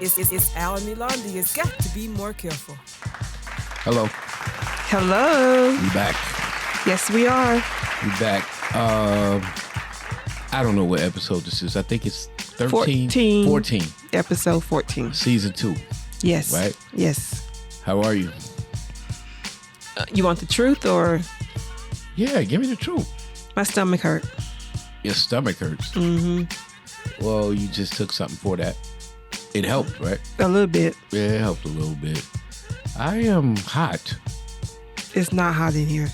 It's Al and Milandi. It's got to be more careful. Hello. Hello. We back. Yes, we are. We back. I don't know what episode this is. I think it's 13. 14. Episode 14. Season 2. Yes. Right? Yes. How are you? You want the truth or? Yeah, give me the truth. My stomach hurt. Your stomach hurts. Mm-hmm. Well, you just took something for that. It helped, right? A little bit. Yeah, it helped a little bit. I am hot. It's not hot in here.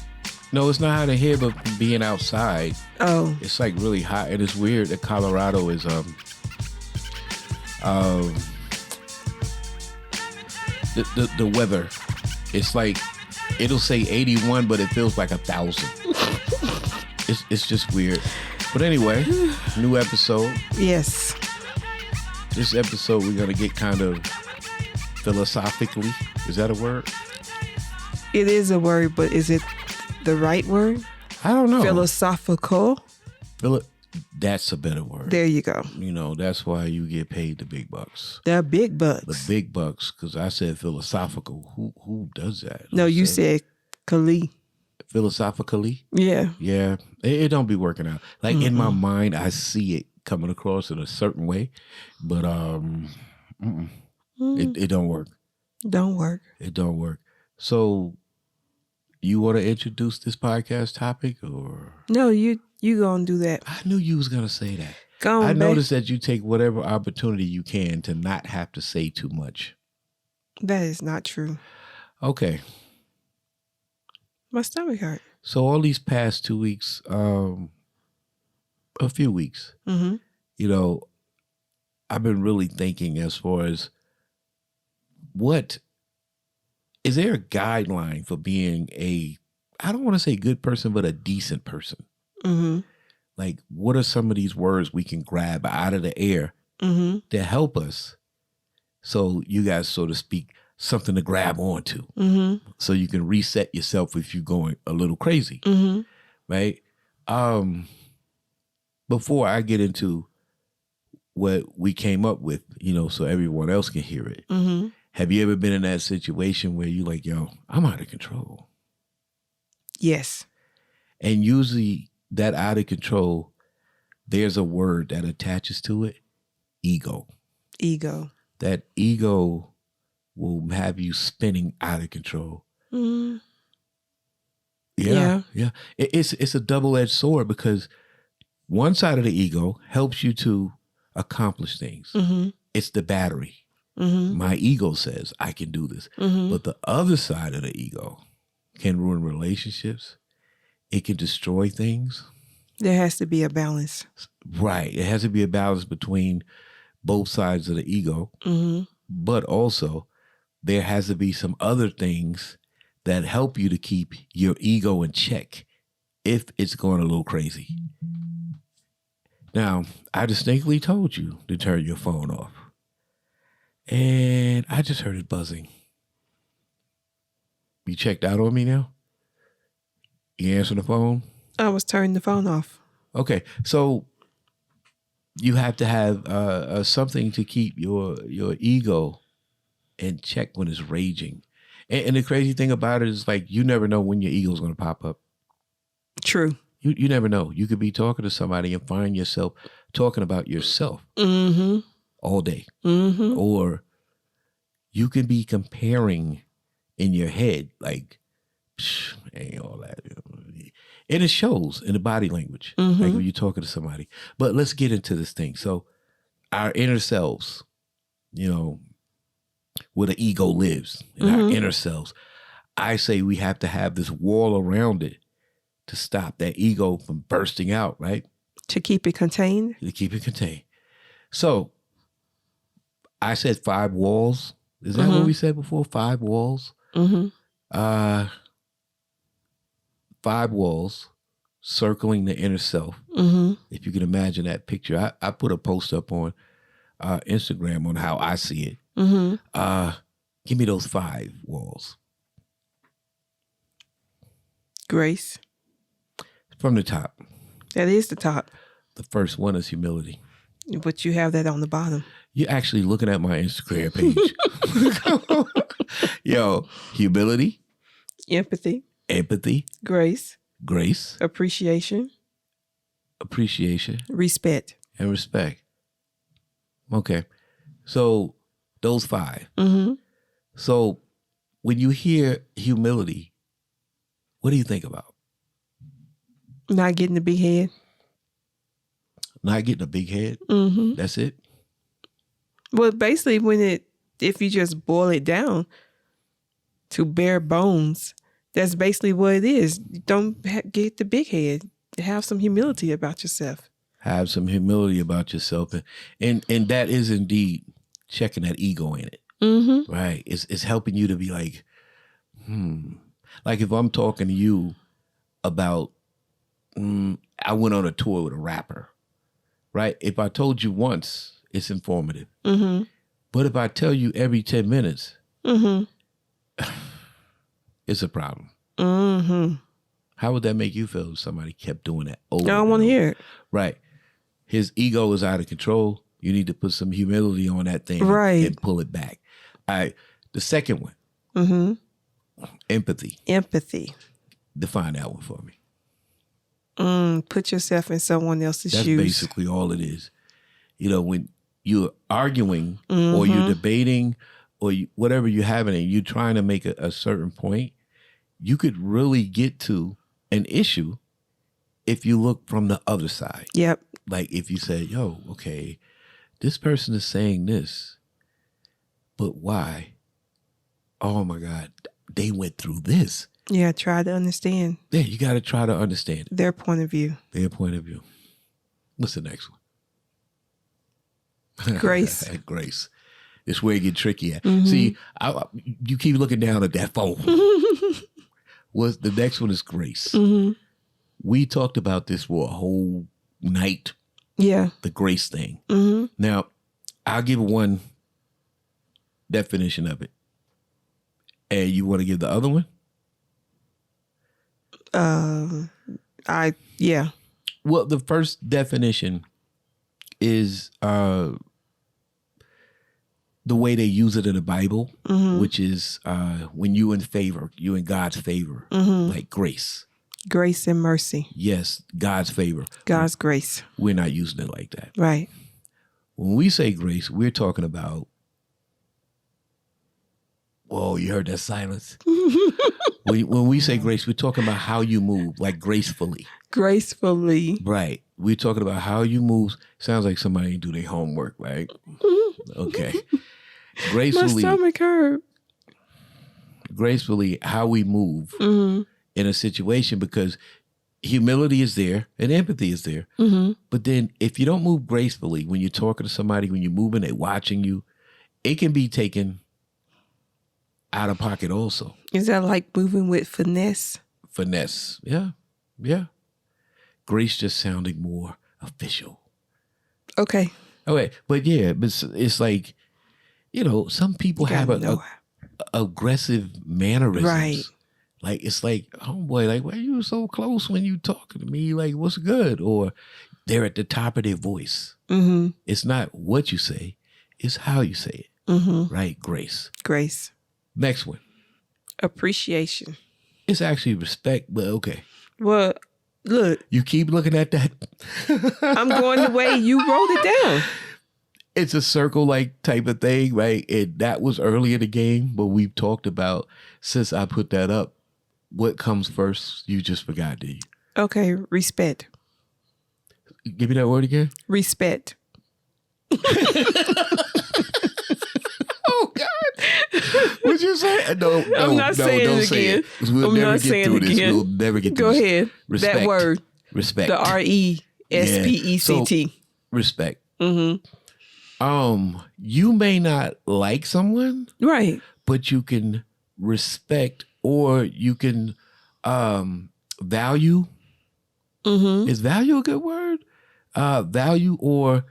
No, it's not hot in here, but being outside, it's like really hot. And it's weird that Colorado is the weather. It's like it'll say 81, but it feels like 1,000. It's just weird. But anyway, new episode. Yes. This episode we're gonna get kind of philosophically. Is that a word? It is a word, but is it the right word? I don't know. Philosophical. That's a better word. There you go. You know, that's why you get paid the big bucks. The big bucks. The big bucks, because I said philosophical. Who does that? No, you said Kali. Philosophically? Yeah. Yeah. It don't be working out. Like in my mind, I see it coming across in a certain way, but it don't work. Don't work. It don't work. So you want to introduce this podcast topic or? No, you gonna do that. I knew you was gonna say that. Go on, I noticed that you take whatever opportunity you can to not have to say too much. That is not true. Okay. My stomach hurt. So all these past 2 weeks, a few weeks, you know, I've been really thinking as far as what is there a guideline for being I don't want to say good person, but a decent person. Mm-hmm. Like, what are some of these words we can grab out of the air to help us? So you guys, so to speak, something to grab onto, so you can reset yourself if you're going a little crazy, right? Before I get into what we came up with, you know, so everyone else can hear it. Have you ever been in that situation where you're like, yo, I'm out of control? Yes. And usually that out of control, there's a word that attaches to it, ego. Ego. That ego will have you spinning out of control. Yeah. It's a double-edged sword because one side of the ego helps you to accomplish things. It's the battery. My ego says I can do this. But the other side of the ego can ruin relationships. It can destroy things. There has to be a balance. Right. It has to be a balance between both sides of the ego. But also there has to be some other things that help you to keep your ego in check if it's going a little crazy. Now, I distinctly told you to turn your phone off. And I just heard it buzzing. You checked out on me now? You answering the phone? I was turning the phone off. Okay, so you have to have something to keep your ego in check when it's raging. And the crazy thing about it is, like, you never know when your ego's going to pop up. True. You never know. You could be talking to somebody and find yourself talking about yourself all day. Or you could be comparing in your head, like, ain't all that. And it shows in the body language, like when you're talking to somebody. But let's get into this thing. So our inner selves, you know, where the ego lives in our inner selves, I say we have to have this wall around it to stop that ego from bursting out, right? To keep it contained? To keep it contained. So I said 5 walls. Is that what we said before? 5 walls? 5 walls circling the inner self. If you can imagine that picture. I put a post up on Instagram on how I see it. Give me those 5 walls. Grace. From the top. That is the top. The first one is humility. But you have that on the bottom. You're actually looking at my Instagram page. Yo, humility, Empathy, empathy, grace, grace, appreciation, appreciation, respect. and respect. Okay. So those 5. Mm-hmm. So when you hear humility, what do you think about? Not getting the big head. Not getting a big head? Mm-hmm. That's it? Well, basically, if you just boil it down to bare bones, that's basically what it is. Don't get the big head. Have some humility about yourself. Have some humility about yourself. And that is indeed checking that ego in it. Mm-hmm. Right? It's helping you to be like, Like if I'm talking to you about, I went on a tour with a rapper, right? If I told you once, it's informative. Mm-hmm. But if I tell you every 10 minutes, Mm-hmm. it's a problem. Mm-hmm. How would that make you feel if somebody kept doing that over? I don't want to hear it. Right. His ego is out of control. You need to put some humility on that thing and pull it back. All right. The second one, empathy. Empathy. Define that one for me. Put yourself in someone else's That's shoes. basically all it is. You know, when you're arguing or you're debating or whatever you're having and you're trying to make a certain point, you could really get to an issue if you look from the other side. Yep. Like if you say, yo, okay, this person is saying this, but why? Oh my God, they went through this. Yeah, try to understand. Yeah, you got to try to understand their point of view. Their point of view. What's the next one? Grace. Grace. It's where it get tricky at. See, you keep looking down at that phone. The next one is grace. We talked about this for a whole night. Yeah. The grace thing. Now, I'll give one definition of it. And you want to give the other one? Yeah. Well, the first definition is the way they use it in the Bible, which is when you in favor, you in God's favor, like grace. Grace and mercy. Yes, God's favor. God's grace. We're not using it like that. Right. When we say grace, we're talking about, whoa, you heard that silence? When we say grace, we're talking about how you move, like gracefully. Gracefully. Right. We're talking about how you move. Sounds like somebody didn't do their homework, right? Okay. Gracefully. My stomach hurt. Gracefully, how we move in a situation, because humility is there and empathy is there. But then if you don't move gracefully, when you're talking to somebody, when you're moving, they're watching you, it can be taken out of pocket also. Is that like moving with finesse? Finesse. Yeah. Yeah. Grace just sounding more official. Okay. Okay. But yeah, but it's like, you know, some people have a aggressive mannerisms. Right. Like, it's like, homeboy, like, why are you so close when you talking to me? Like, what's good? Or they're at the top of their voice. It's not what you say, it's how you say it. Right? Grace. Grace. Next one. Appreciation. It's actually respect, but okay. Well, look. You keep looking at that. I'm going the way you wrote it down. It's a circle-like type of thing, right? And that was early in the game, but we've talked about, since I put that up, what comes first? You just forgot, did you? Okay, respect. Give me that word again. Respect. Oh, God. What'd you say? No, I'm not saying it again. We'll never get through this. We'll never get through this. Go ahead. Respect. That word. Respect. The RESPECT. So, respect. You may not like someone. Right. But you can respect, or you can value. Is value a good word? Value, or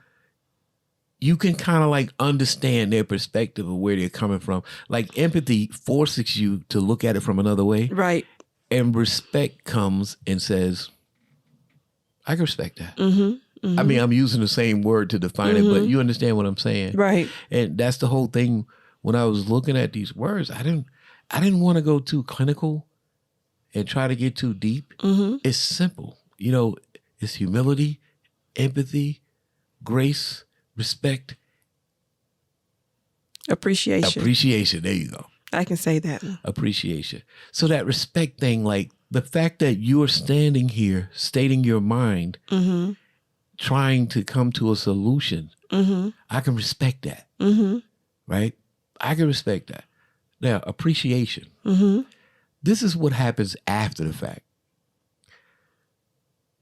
you can kind of like understand their perspective of where they're coming from. Like empathy forces you to look at it from another way. Right. And respect comes and says, I can respect that. I mean, I'm using the same word to define it, but you understand what I'm saying. Right. And that's the whole thing. When I was looking at these words, I didn't want to go too clinical and try to get too deep. It's simple. You know, it's humility, empathy, grace, respect, Appreciation. appreciation. There you go. I can say that. Appreciation. So that respect thing, like the fact that you're standing here stating your mind, trying to come to a solution, I can respect that. Right? I can respect that. Now, appreciation. This is what happens after the fact.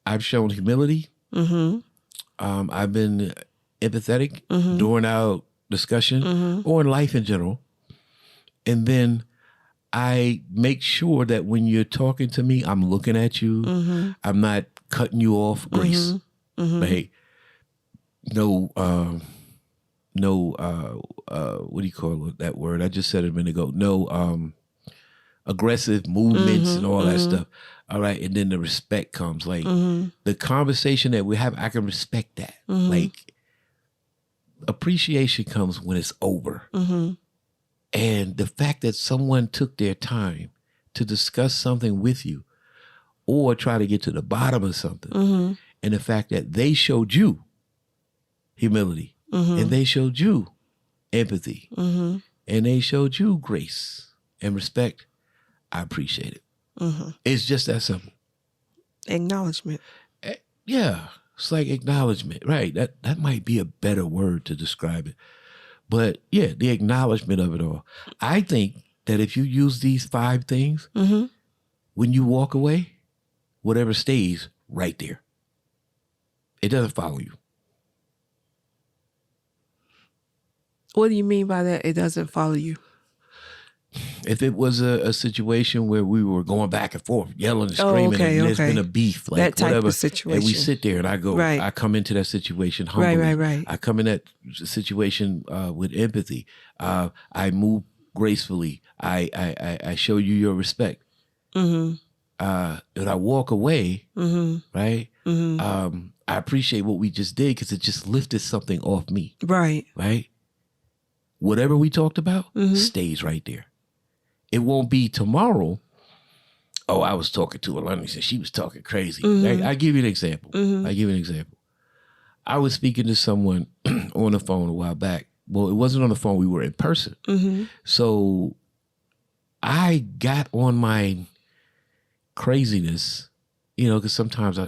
I've shown humility. I've been empathetic during our discussion or in life in general. And then I make sure that when you're talking to me, I'm looking at you. I'm not cutting you off. Grace. But hey, no, what do you call it, that word? I just said it a minute ago. No aggressive movements and all that stuff. All right. And then the respect comes. Like the conversation that we have, I can respect that. Like appreciation comes when it's over. And the fact that someone took their time to discuss something with you or try to get to the bottom of something, and the fact that they showed you humility and they showed you empathy and they showed you grace and respect, I appreciate it. It's just that simple. Acknowledgement. Yeah, it's like acknowledgement, right? That might be a better word to describe it. But yeah, the acknowledgement of it all. I think that if you use these 5 things, when you walk away, whatever stays right there. It doesn't follow you. What do you mean by that? It doesn't follow you. If it was a situation where we were going back and forth, yelling and screaming, and there's been a beef, like that type whatever, of situation, and we sit there and I go, I come into that situation humbly. Right. I come in that situation with empathy. I move gracefully. I show you your respect. And I walk away, right? I appreciate what we just did because it just lifted something off me. Right. Whatever we talked about stays right there. It won't be tomorrow. Oh, I was talking to Alani and she was talking crazy. I give you an example. I was speaking to someone on the phone a while back. Well, it wasn't on the phone. We were in person. So I got on my craziness, because sometimes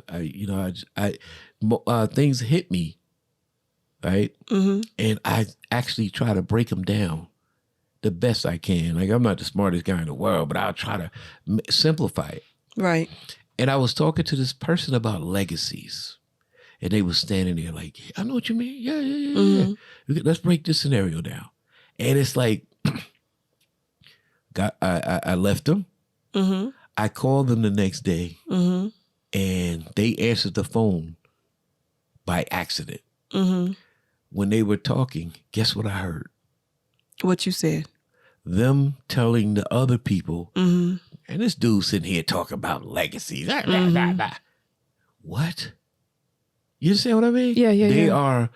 things hit me, right? And I actually try to break them down the best I can. Like, I'm not the smartest guy in the world, but I'll try to simplify it. Right. And I was talking to this person about legacies. And they was standing there like, I know what you mean. Yeah. Let's break this scenario down. And it's like, I left them. I called them the next day. And they answered the phone by accident. When they were talking, guess what I heard? What you said? Them telling the other people, and this dude sitting here talking about legacies. What? You understand what I mean? Yeah. They are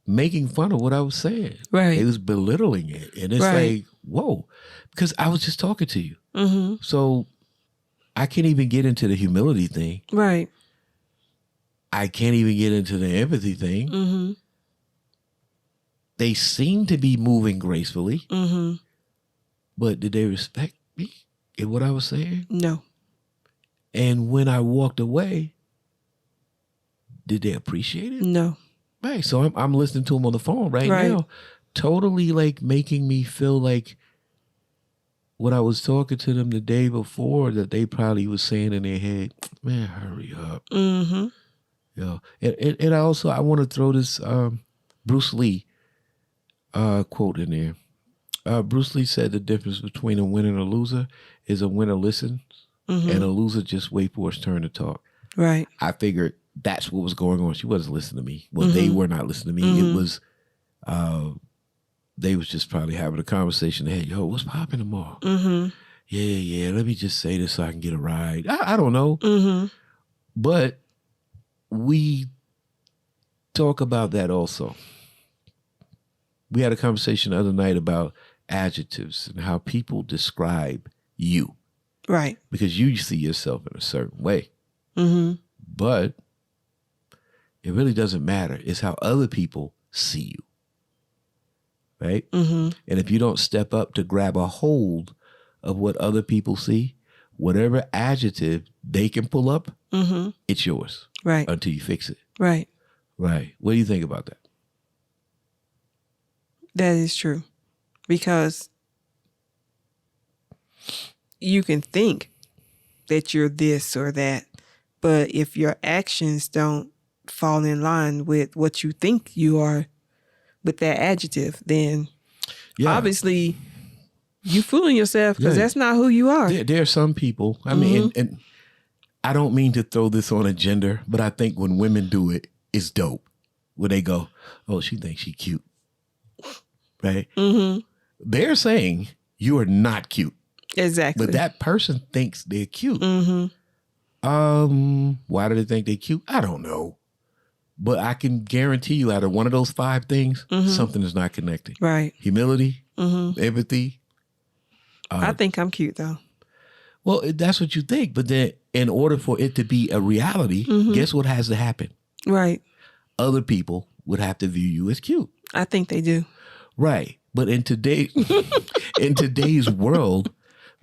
making fun of what I was saying. Right. They was belittling it. And it's like, whoa. Because I was just talking to you. So I can't even get into the humility thing. Right. I can't even get into the empathy thing. They seem to be moving gracefully. But did they respect me in what I was saying? No. And when I walked away, did they appreciate it? No. Right. So I'm listening to them on the phone right now, totally like making me feel like what I was talking to them the day before that they probably was saying in their head, man, hurry up. And I want to throw this Bruce Lee quote in there. Bruce Lee said the difference between a winner and a loser is a winner listens and a loser just wait for his turn to talk. Right. I figured that's what was going on. She wasn't listening to me. Well, they were not listening to me. It was, they was just probably having a conversation. Hey, yo, what's popping tomorrow? Yeah. Let me just say this so I can get a ride. I don't know. But we talk about that also. We had a conversation the other night about adjectives and how people describe you. Right. Because you see yourself in a certain way. Mm-hmm. But it really doesn't matter. It's how other people see you. Right? Mm-hmm. And if you don't step up to grab a hold of what other people see, whatever adjective they can pull up, Mm-hmm. it's yours. Right. Until you fix it. Right. Right. What do you think about that? That is true. Because you can think that you're this or that, but if your actions don't fall in line with what you think you are with that adjective, then obviously you fooling yourself because that's not who you are. There are some people, I mean, and I don't mean to throw this on a gender, but I think when women do it, it's dope. When they go, oh, she thinks she cute. Right? Mm-hmm. They're saying you are not cute. Exactly. But that person thinks they're cute. Mm-hmm. Why do they think they're cute? I don't know. But I can guarantee you out of one of those 5 things, something is not connecting. Right. Humility, empathy. I think I'm cute though. Well, that's what you think. But then in order for it to be a reality, guess what has to happen? Right. Other people would have to view you as cute. I think they do. Right. But in today's world,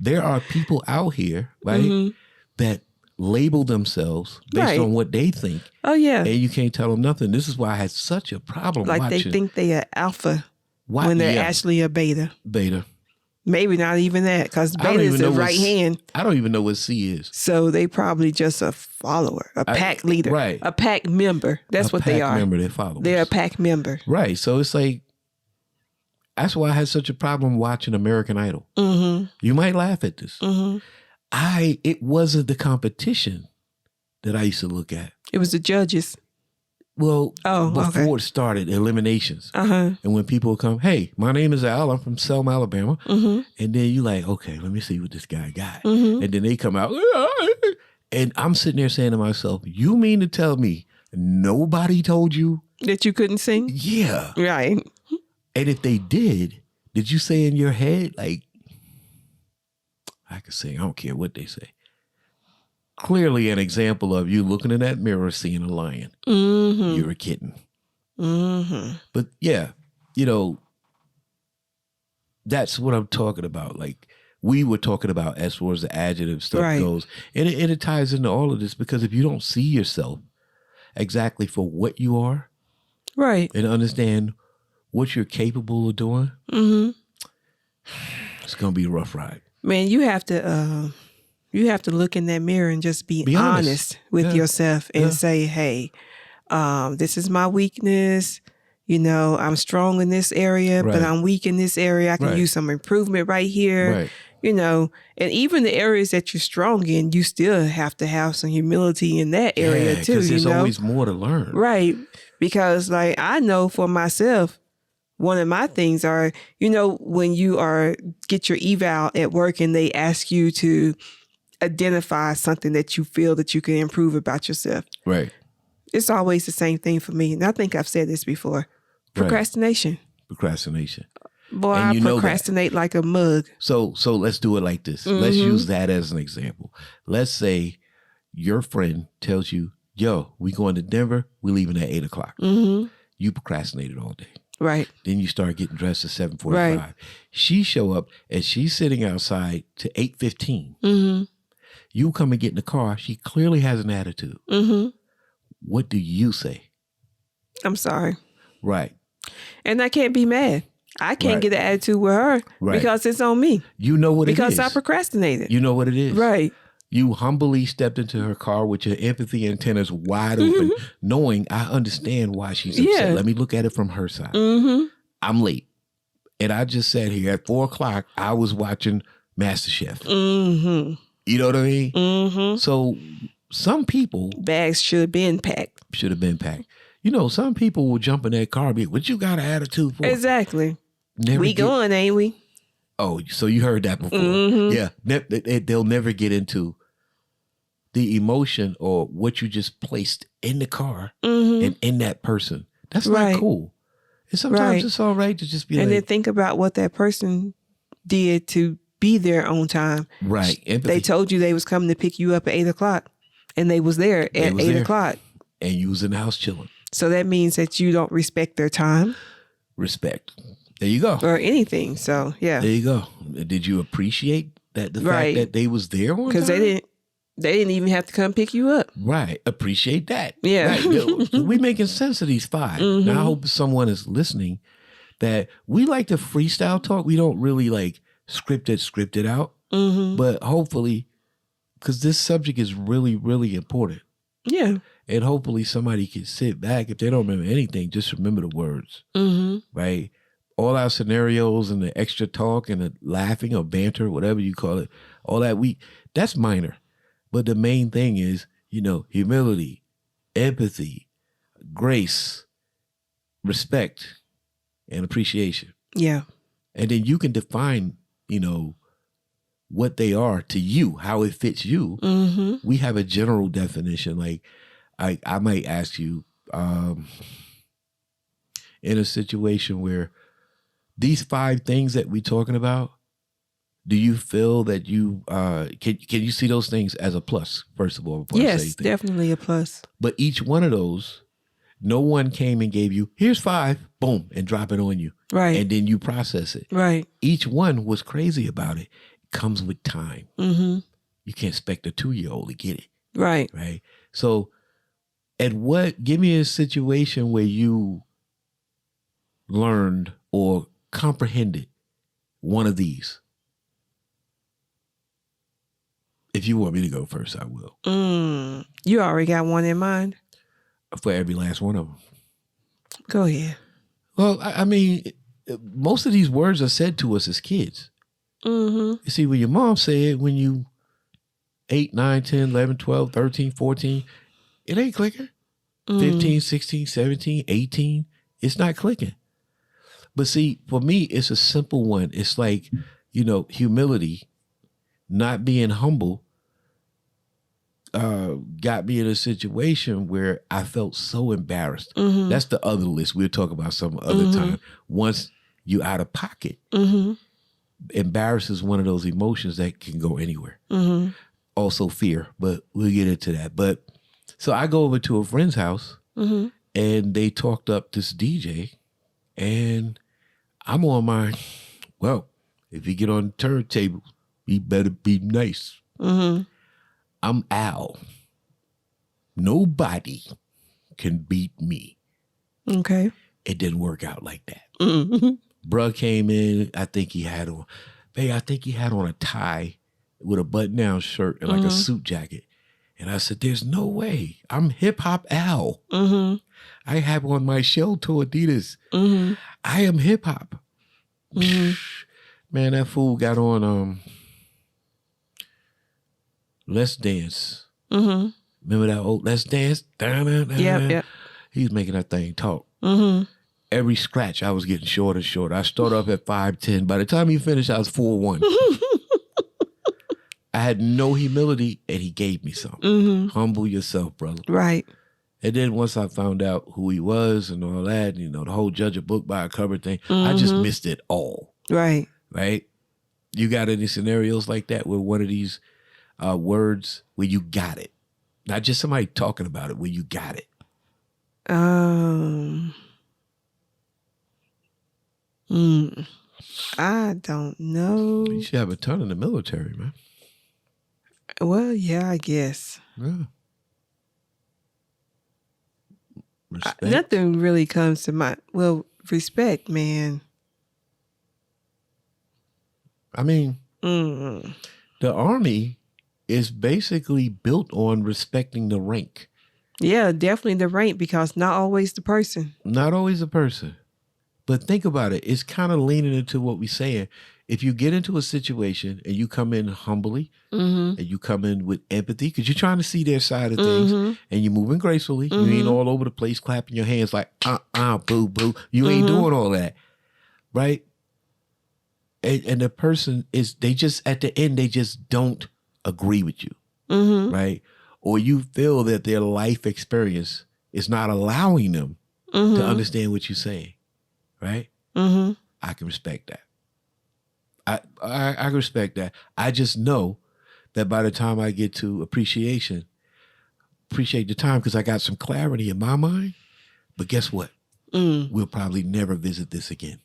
there are people out here, right, that label themselves based on what they think. Oh, yeah. And you can't tell them nothing. This is why I had such a problem like watching. They think they are alpha when they're actually a beta. Beta. Maybe not even that, because beta is the right hand. I don't even know what C is. So they probably just a follower, a pack leader, right? A pack member. That's what they are. A pack member, they're followers. They're a pack member. Right. So it's like, that's why I had such a problem watching American Idol. Mm-hmm. You might laugh at this. Mm-hmm. It wasn't the competition that I used to look at. It was the judges. Well, before it started, eliminations. And when people would come, hey, my name is Al, I'm from Selma, Alabama. And then you like, okay, let me see what this guy got. And then they come out, and I'm sitting there saying to myself, you mean to tell me nobody told you? That you couldn't sing? Yeah. Right. And if they did you say in your head, like, I can sing, I don't care what they say. Clearly an example of you looking in that mirror, seeing a lion. You're a kitten. But yeah, that's what I'm talking about. Like we were talking about as far as the adjective stuff goes. And it ties into all of this because if you don't see yourself exactly for what you are, right, and understand what you're capable of doing, it's going to be a rough ride. Man, you have to look in that mirror and just be honest with yourself and say, hey, this is my weakness. I'm strong in this area, but I'm weak in this area. I can use some improvement right here. And even the areas that you're strong in, you still have to have some humility in that area too. Because there's always more to learn. Right. Because like I know for myself, one of my things are, when you get your eval at work and they ask you to identify something that you feel that you can improve about yourself. Right. It's always the same thing for me. And I think I've said this before. Procrastination. Procrastination. Boy, I procrastinate like a mug. So let's do it like this. Let's use that as an example. Let's say your friend tells you, yo, we going to Denver. We're leaving at 8:00. You procrastinated all day. Right. Then you start getting dressed at 7:45. Right. She show up and she's sitting outside to 8:15. You come and get in the car. She clearly has an attitude. What do you say? I'm sorry. Right. And I can't be mad. I can't get an attitude with her because it's on me. You know what it is. Because I procrastinated. You know what it is. Right. You humbly stepped into her car with your empathy antennas wide open, knowing I understand why she's upset. Let me look at it from her side. I'm late. And I just sat here at 4:00. I was watching MasterChef. You know what I mean? So some people... bags should have been packed. Some people will jump in that car and be, what you got an attitude for? Exactly. Going, ain't we? Oh, so you heard that before. Yeah. They'll never get into the emotion or what you just placed in the car Mm-hmm. and in that person. That's Right. not cool. And sometimes Right. it's all right to just be And then like, think about what that person did to be there on time. right. Empathy. They told you they was coming to pick you up at 8:00, and they was there They at was 8:00. and you was in the house chilling. So that means that you don't respect their time Respect. There you go. or anything. So yeah, There you go. Did you appreciate that the Right. fact that they was there on because time? they didn't even have to come pick you up. Right. Appreciate that. Yeah. Right. We making sense of these 5. Mhm. Now I hope someone is listening that we like to freestyle talk. We don't really like script it out. Mm-hmm. But hopefully, because this subject is really, really important. Yeah. And hopefully somebody can sit back. If they don't remember anything, just remember the words. Mm-hmm. Right? All our scenarios and the extra talk and the laughing or banter, whatever you call it, all that, that's minor. But the main thing is, humility, empathy, grace, respect, and appreciation. Yeah. And then you can define, what they are to you, how it fits you. Mm-hmm. We have a general definition. Like I might ask you, in a situation where these 5 things that we're talking about, do you feel that you can you see those things as a plus, first of all? Yes, definitely a plus. But each one of those, no one came and gave you, here's 5, boom, and drop it on you. Right. And then you process it. Right. Each one was crazy about it. It comes with time. Mm-hmm. You can't expect a 2-year-old to get it. Right. Right. So give me a situation where you learned or comprehended one of these. If you want me to go first, I will. You already got one in mind? For every last one of them. Go ahead. Well, I mean, most of these words are said to us as kids. Mm-hmm. You see, when your mom said when you 8, 9, 10, 11, 12, 13, 14, it ain't clicking. 15, 16, 17, 18, it's not clicking. But see, for me, it's a simple one. It's like, humility, not being humble, got me in a situation where I felt so embarrassed. Mm-hmm. That's the other list. We'll talk about some other time. Once you out of pocket, embarrass is one of those emotions that can go anywhere. Mm-hmm. Also fear, but we'll get into that. But so I go over to a friend's house and they talked up this DJ and I'm on my, well, if you get on the turntable, you better be nice. Mm-hmm. I'm Al. Nobody can beat me. Okay. It didn't work out like that. Mm-hmm. Bruh came in, I think he had on a tie with a button-down shirt and like a suit jacket. And I said, there's no way. I'm hip-hop Al. Mm-hmm. I have on my shell toe Adidas. Mm-hmm. I am hip-hop. Mm-hmm. Man, that fool got on Let's Dance. Mm-hmm. Remember that old Let's Dance? Yep. He was making that thing talk. Mm-hmm. Every scratch, I was getting shorter and shorter. I started off at 5'10". By the time he finished, I was 4'1". I had no humility, and he gave me some. Mm-hmm. Humble yourself, brother. Right. And then once I found out who he was and all that, the whole judge a book by a cover thing, I just missed it all. Right. Right? You got any scenarios like that where one of these words where you got it? Not just somebody talking about it, where you got it. I don't know. You should have a ton in the military, man. Well, yeah, I guess. Yeah. Respect. Nothing really comes to mind. Well, respect, man. I mean, Mm-hmm. the Army is basically built on respecting the rank. Yeah, definitely the rank, because not always the person. Not always a person. But think about it. It's kind of leaning into what we're saying. If you get into a situation and you come in humbly and you come in with empathy, because you're trying to see their side of things and you're moving gracefully, you ain't all over the place clapping your hands like, boo, boo. You ain't doing all that. Right? And the person is, they just, at the end, they just don't agree with you. Right? or you feel that their life experience is not allowing them to understand what you're saying, right? I can respect that. I can respect that. I just know that by the time I get to appreciate the time, because I got some clarity in my mind. But guess what? We'll probably never visit this again.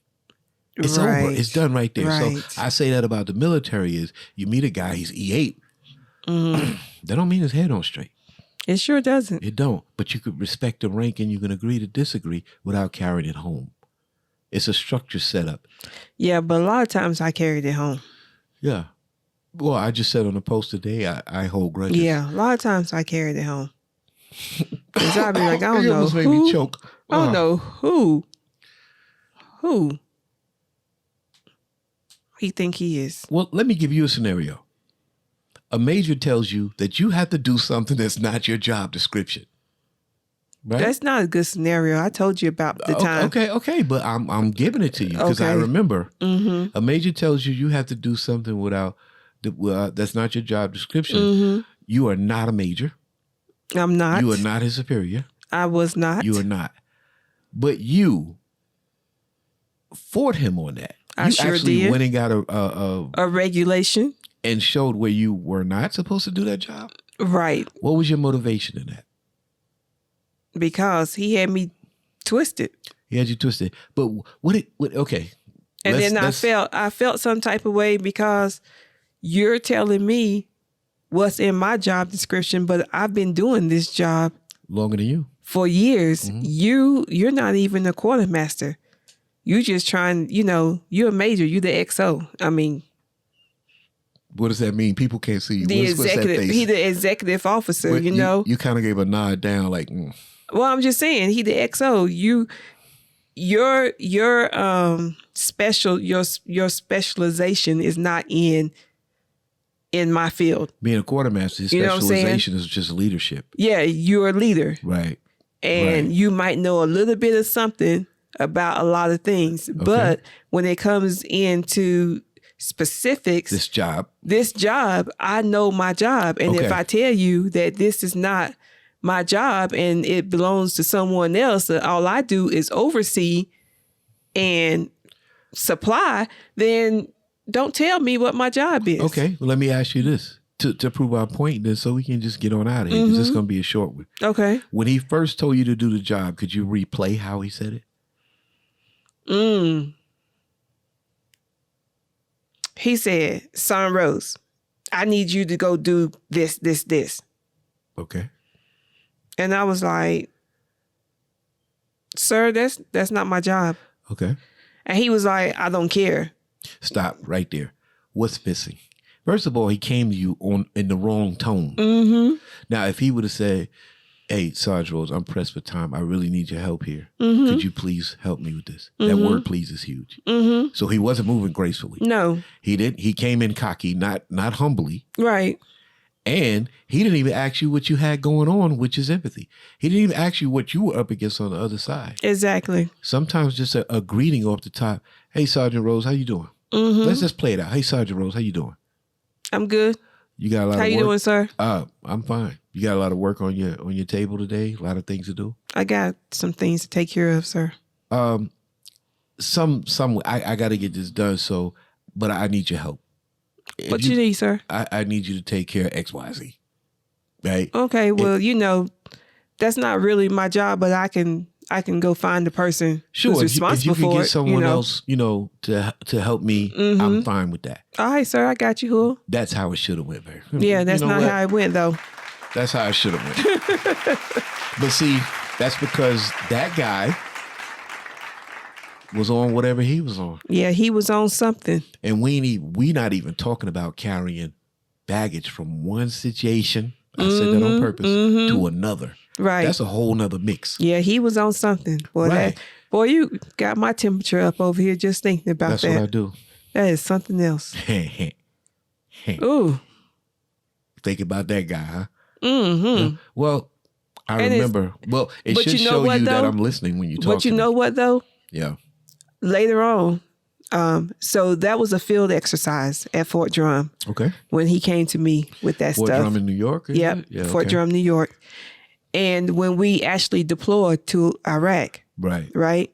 It's over. It's done right there. Right. So I say that about the military is you meet a guy, he's E8. That don't mean his head on straight. It sure doesn't. It don't. But you could respect the rank and you can agree to disagree without carrying it home. It's a structure set up. Yeah, but a lot of times I carried it home. Yeah. Well, I just said on the post today, I hold grudges. Yeah, a lot of times I carried it home. Because I'd be like, I don't It know almost made who. me choke. I don't know who he think he is. Well, let me give you a scenario. A major tells you that you have to do something that's not your job description. Right? That's not a good scenario. I told you about the time. Okay, but I'm giving it to you because I remember. A major tells you have to do something that's not your job description. You are not a major. I'm not. You are not his superior. I was not. You are not. But you fought him on that. I sure did. Went and got a regulation and showed where you were not supposed to do that job. Right. What was your motivation in that? Because he had me twisted. He had you twisted. But okay. And then I felt some type of way because you're telling me what's in my job description, but I've been doing this job longer than you for years. You're not even a quartermaster. You just trying, you're a major, you the XO. I mean, what does that mean? People can't see you. The executive, he the executive officer, You kind of gave a nod down like, Well, I'm just saying, he the XO. Your specialization is not in my field. Being a quartermaster, his specialization is just leadership. Yeah, you're a leader. Right. And you might know a little bit of something about a lot of things. Okay. But when it comes into specifics, this job, I know my job. And if I tell you that this is not my job and it belongs to someone else, all I do is oversee and supply, then don't tell me what my job is. Okay, well, let me ask you this to prove our point, then, so we can just get on out of here because it's going to be a short one. Okay. When he first told you to do the job, could you replay how he said it? He said, "Son Rose, I need you to go do this, this, this." Okay. And I was like, "Sir, that's not my job." Okay. And he was like, "I don't care." Stop right there. What's missing? First of all, he came to you in the wrong tone. Now, if he would have said, "Hey, Sergeant Rose, I'm pressed for time. I really need your help here. Could you please help me with this?" That word "please" is huge. So he wasn't moving gracefully. No. He didn't. He came in cocky, not humbly. Right. And he didn't even ask you what you had going on, which is empathy. He didn't even ask you what you were up against on the other side. Exactly. Sometimes just a greeting off the top. "Hey, Sergeant Rose, how you doing?" Let's just play it out. "Hey, Sergeant Rose, how you doing?" "I'm good." You got a lot How of work? you doing, sir? I'm fine. You got a lot of work on your table today? A lot of things to do? I got some things to take care of, sir. I got to get this done, but I need your help. What you need, sir? I need you to take care of XYZ. Right? Okay, well, that's not really my job, but I can go find the person who's responsible for it. If you can get someone else, to help me, I'm fine with that. All right, sir, I got you, Who? That's how it should have went, man. Yeah, that's not how it went, though. That's how it should have went. But see, that's because that guy was on whatever he was on. Yeah, he was on something. And we not even talking about carrying baggage from one situation, I said that on purpose, to another. Right. That's a whole nother mix. Yeah, he was on something. Boy, right. You got my temperature up over here just thinking about that. That's what I do. That is something else. Ooh. Think about that guy, huh? Yeah. Well, I remember. Well, it should show you that I'm listening when you talk. But you know what, though? Yeah. Later on, So that was a field exercise at Fort Drum Okay. when he came to me with that Fort stuff. Drum in New York? Yep, Yeah, Fort okay. Drum, New York. And when we actually deployed to Iraq, Right.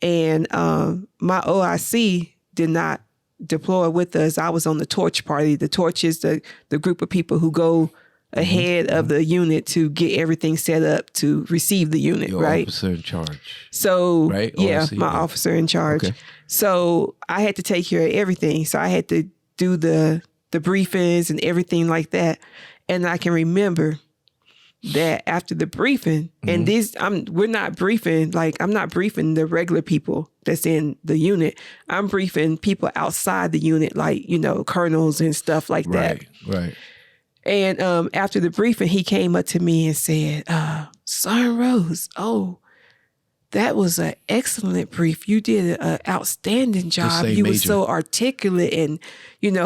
And my OIC did not deploy with us. I was on the torch party. The torch is the group of people who go ahead of the unit to get everything set up to receive the unit, Your right? officer in charge. So, Right? yeah, OIC, my yeah. officer in charge. Okay. So I had to take care of everything. So I had to do the briefings and everything like that. And I can remember that after the briefing, and we're not briefing, like I'm not briefing the regular people that's in the unit. I'm briefing people outside the unit, like, colonels and stuff like that. Right. And after the briefing, he came up to me and said, Sergeant Rose, that was an excellent brief. You did an outstanding job. You were Major. so articulate and,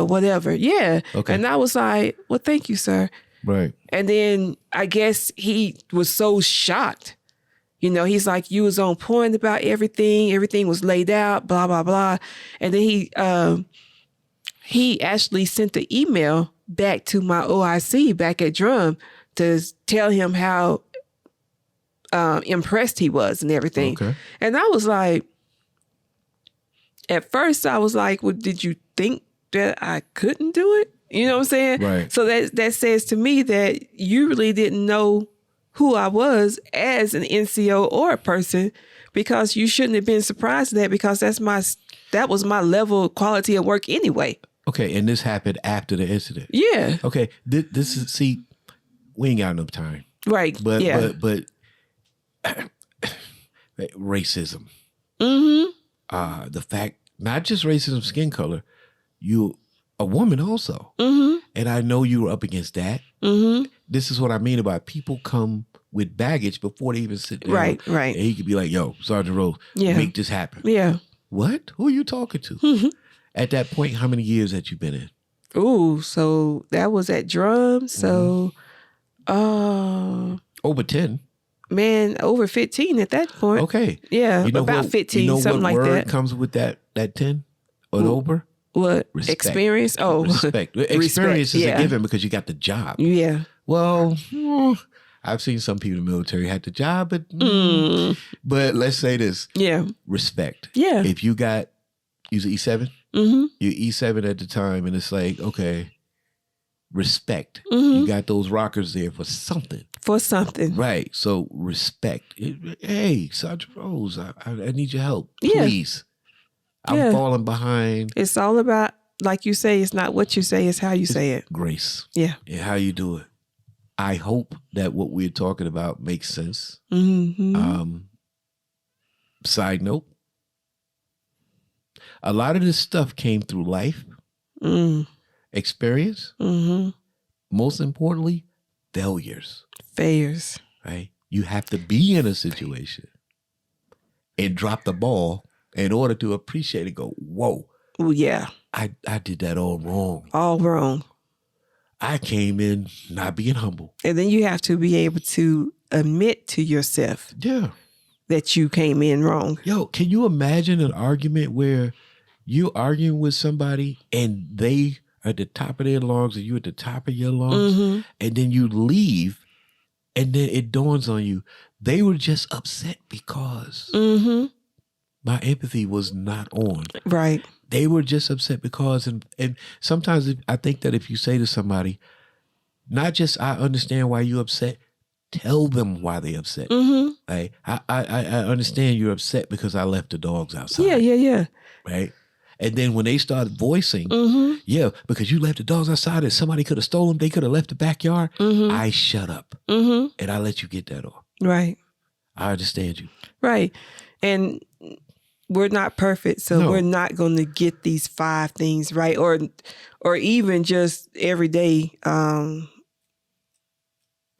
whatever. Yeah. Okay. And I was like, well, thank you, sir. Right. And then I guess he was so shocked. He's like, you was on point about everything. Everything was laid out, blah, blah, blah. And then he actually sent the email back to my OIC back at Drum to tell him how impressed he was and everything. Okay. And I was like, at first I was like, well, did you think that I couldn't do it? You know what I'm saying? Right. So that says to me that you really didn't know who I was as an NCO or a person, because you shouldn't have been surprised at that, because that was my level of quality of work anyway. Okay, and this happened after the incident. Yeah. Okay, this is, see, we ain't got enough time. Right. But yeah. but racism. Mm-hmm. The fact, not just racism, skin color, you a woman also. Mm-hmm. And I know you were up against that. Mm-hmm. This is what I mean about people come with baggage before they even sit down. Right. And he could be like, yo, Sergeant Rose, make this happen. Yeah. What? Who are you talking to? Mm-hmm. At that point, how many years had you been in? Ooh, so that was at Drum. So, Over 10. Man, over 15 at that point. Okay. Yeah, about 15, something like that. What word comes with that 10 or over? What? Respect. Experience? Oh. Respect. Experience is a given because you got the job. Yeah. Well, I've seen some people in the military had the job, but let's say this. Yeah. Respect. Yeah. If you got, you was E7? Mm-hmm. You're E7 at the time, and it's like, okay, respect. Mm-hmm. You got those rockers there for something. For something. Right. So respect. Hey, Sergeant Rose, I need your help. Yeah. Please. I'm falling behind. It's all about, like you say, it's not what you say, it's how you say it. Grace. Yeah. And how you do it. I hope that what we're talking about makes sense. Mm-hmm. Side note. A lot of this stuff came through life, experience, most importantly, failures. Right? You have to be in a situation and drop the ball in order to appreciate it. Go, whoa. Oh, yeah. I did that all wrong. All wrong. I came in not being humble. And then you have to be able to admit to yourself that you came in wrong. Yo, can you imagine an argument where you're arguing with somebody and they are at the top of their lungs and you at the top of your lungs, and then you leave and then it dawns on you, they were just upset because my empathy was not on. Right. They were just upset because, and sometimes I think that if you say to somebody, not just I understand why you're upset, tell them why they're upset. Like, I understand you're upset because I left the dogs outside. Yeah. Right? And then when they start voicing, because you left the dogs outside and somebody could have stolen them, they could have left the backyard, I shut up. And I let you get that off. Right. I understand you. Right. And we're not perfect, so we're not going to get these 5 things right, or even just everyday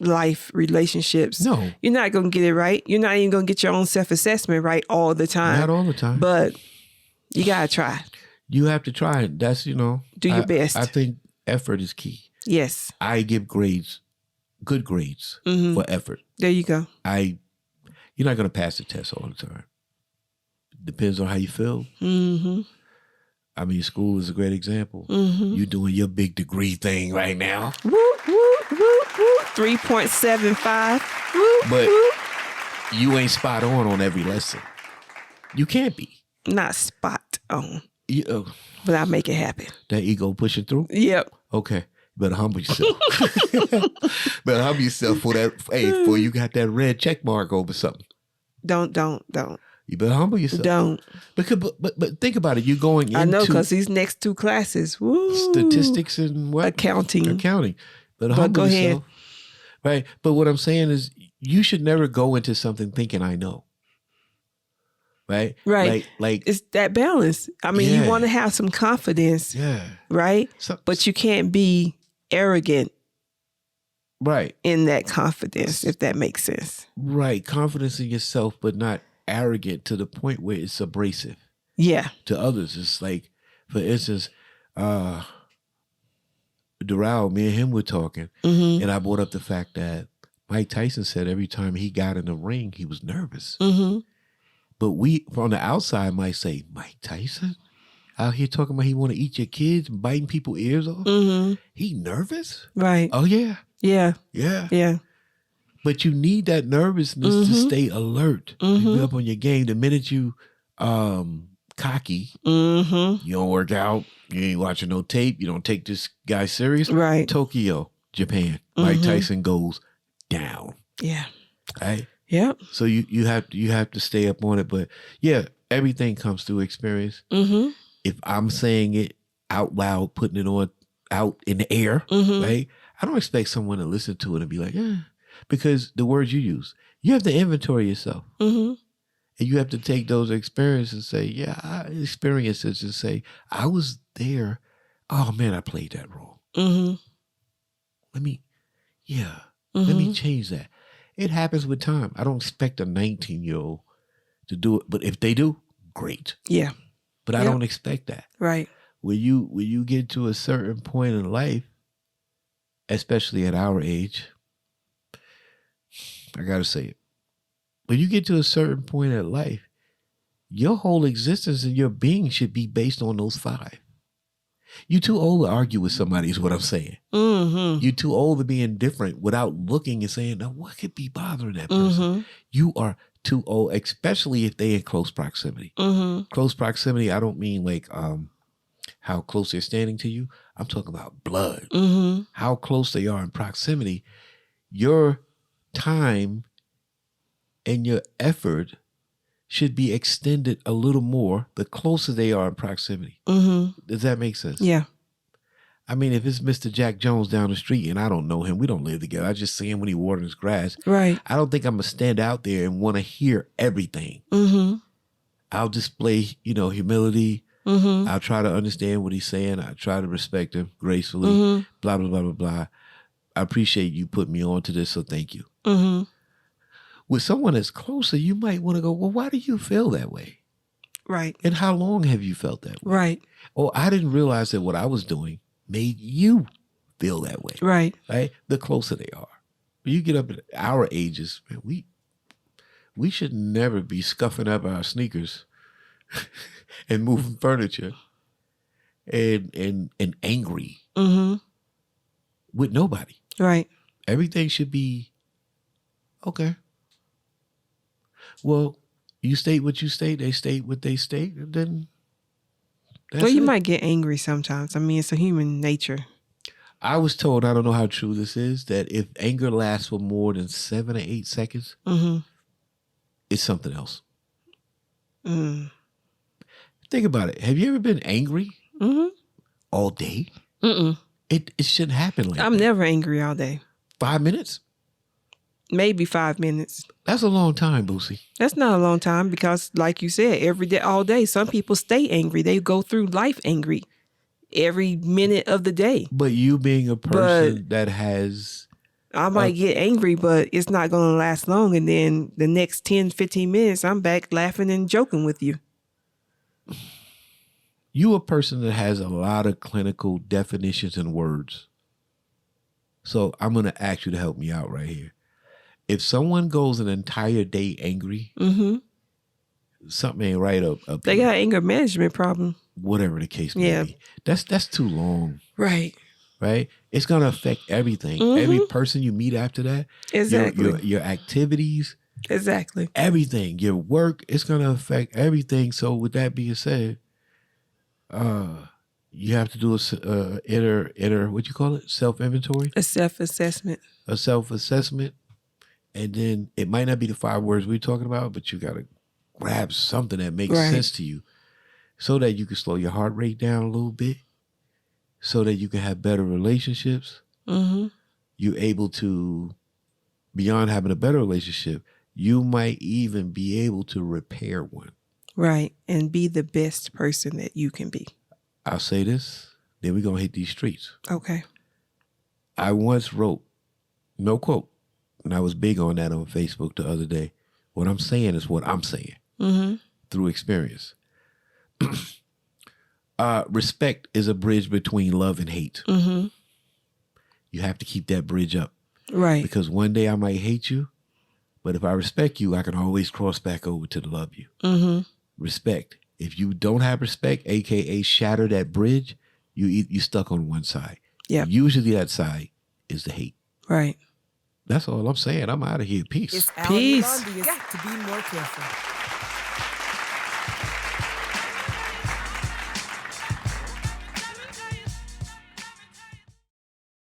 life relationships. No. You're not going to get it right. You're not even going to get your own self-assessment right all the time. Not all the time. But you got to try. You have to try it. That's, do your best. I think effort is key. Yes. I give grades, good grades for effort. There you go. You're not going to pass the test all the time. Depends on how you feel. I mean, school is a great example. You doing your big degree thing right now. Woo, woo, woo, woo. 3.75. Woo, But woo. you ain't spot on every lesson. You can't be. Not spot on, You, but I make it happen. that ego pushing through? Yep. Okay. Better humble yourself. Better humble yourself for that. Hey, before you got that red check mark over something. Don't. You better humble yourself. Don't. Because, but think about it. You're going into I know, because these next two classes, woo, statistics and what? accounting. But But go ahead. yourself. Right. But what I'm saying is you should never go into something thinking I know. Right? Right. Like It's that balance. I mean, Yeah. you want to have some confidence, yeah. right? So, But you can't be arrogant right. in that confidence, if that makes sense. Right. Confidence in yourself, but not arrogant to the point where it's abrasive Yeah. to others. It's like, for instance, Doral, me and him were talking, Mm-hmm. and I brought up the fact that Mike Tyson said every time he got in the ring, he was nervous. Mm-hmm. But we, from the outside, might say, Mike Tyson out here talking about he want to eat your kids, biting people's ears off. Mm-hmm. He nervous? Right. Oh, yeah. Yeah. Yeah. Yeah. But you need that nervousness to stay alert, to be up on your game. The minute you cocky, Mm-hmm. you don't work out, you ain't watching no tape, you don't take this guy serious. Right. Tokyo, Japan, Mike Tyson goes down. Yeah. Right? Yep. So you have to stay up on it. But yeah, everything comes through experience. Mm-hmm. If I'm saying it out loud, putting it on out in the air, Mm-hmm. right? I don't expect someone to listen to it and be like, because the words you use, you have to inventory yourself. Mm-hmm. And you have to take those experiences and say, experiences and say, I was there. Oh man, I played that wrong. Mm-hmm. Let me change that. It happens with time. I don't expect a 19-year-old to do it, but if they do, great. Yeah. But I don't expect that. Right. When you get to a certain point in life, especially at our age, I gotta say it. When you get to a certain point in life, your whole existence and your being should be based on those 5. You're too old to argue with somebody is what I'm saying. Mm-hmm. You're too old to be indifferent without looking and saying, now what could be bothering that person? Mm-hmm. You are too old, especially if they're in close proximity. Mm-hmm. Close proximity, I don't mean like how close they're standing to you. I'm talking about blood. Mm-hmm. How close they are in proximity. Your time and your effort should be extended a little more the closer they are in proximity. Mm-hmm. Does that make sense? Yeah. I mean, if it's Mr. Jack Jones down the street and I don't know him, we don't live together. I just see him when he waters his grass. Right. I don't think I'm going to stand out there and want to hear everything. Mm-hmm. I'll display, humility. Mm-hmm. I'll try to understand what he's saying. I try to respect him gracefully, Mm-hmm. blah, blah, blah, blah, blah. I appreciate you putting me on to this, so thank you. Mm-hmm. With someone that's closer, you might want to go, well, why do you feel that way? Right. And how long have you felt that way? Right. Oh, I didn't realize that what I was doing made you feel that way. Right. Right? The closer they are. When you get up at our ages, man, we should never be scuffing up our sneakers and moving furniture and angry Mm-hmm. with nobody. Right. Everything should be okay. Well, you state what you state, they state what they state, and then that's Well, you it. might get angry sometimes. I mean, it's a human nature. I was told, I don't know how true this is, that if anger lasts for more than 7 or 8 seconds, Mm-hmm. it's something else. Mm. Think about it. Have you ever been angry Mm-hmm. all day? Mm-mm. It shouldn't happen like I'm that. never angry all day. 5 minutes? Maybe 5 minutes. That's a long time, Boosie. That's not a long time because, like you said, every day, all day, some people stay angry. They go through life angry every minute of the day. But you being a person that has... I might get angry, but it's not going to last long. And then the next 10, 15 minutes, I'm back laughing and joking with you. You a person that has a lot of clinical definitions and words. So I'm going to ask you to help me out right here. If someone goes an entire day angry, Mm-hmm. something ain't right up They here. got anger management problem. whatever the case may Yeah. be. That's too long, Right. right? It's gonna affect everything. Every person you meet after that, Exactly. your activities, Exactly. everything, your work, it's gonna affect everything. So with that being said, you have to do a inner what you call it, self inventory, A self-assessment. a self assessment, and then it might not be the 5 words we're talking about, but you gotta grab something that makes Right. sense to you, so that you can slow your heart rate down a little bit, so that you can have better relationships. You're able to, beyond having a better relationship, you might even be able to repair one. Right. And be the best person that you can be. I'll say this, then we're going to hit these streets. Okay. I once wrote, no quote, and I was big on that on Facebook the other day. What I'm saying is what I'm saying through experience. Respect is a bridge between love and hate. You have to keep that bridge up. Right. Because one day I might hate you, but if I respect you, I can always cross back over to love you. Respect. If you don't have respect, aka shatter that bridge, you stuck on one side. Yeah. Usually that side is the hate. Right. That's all I'm saying. I'm out of here. Peace. It's Al and Peace. Yolanda. You got to be more careful.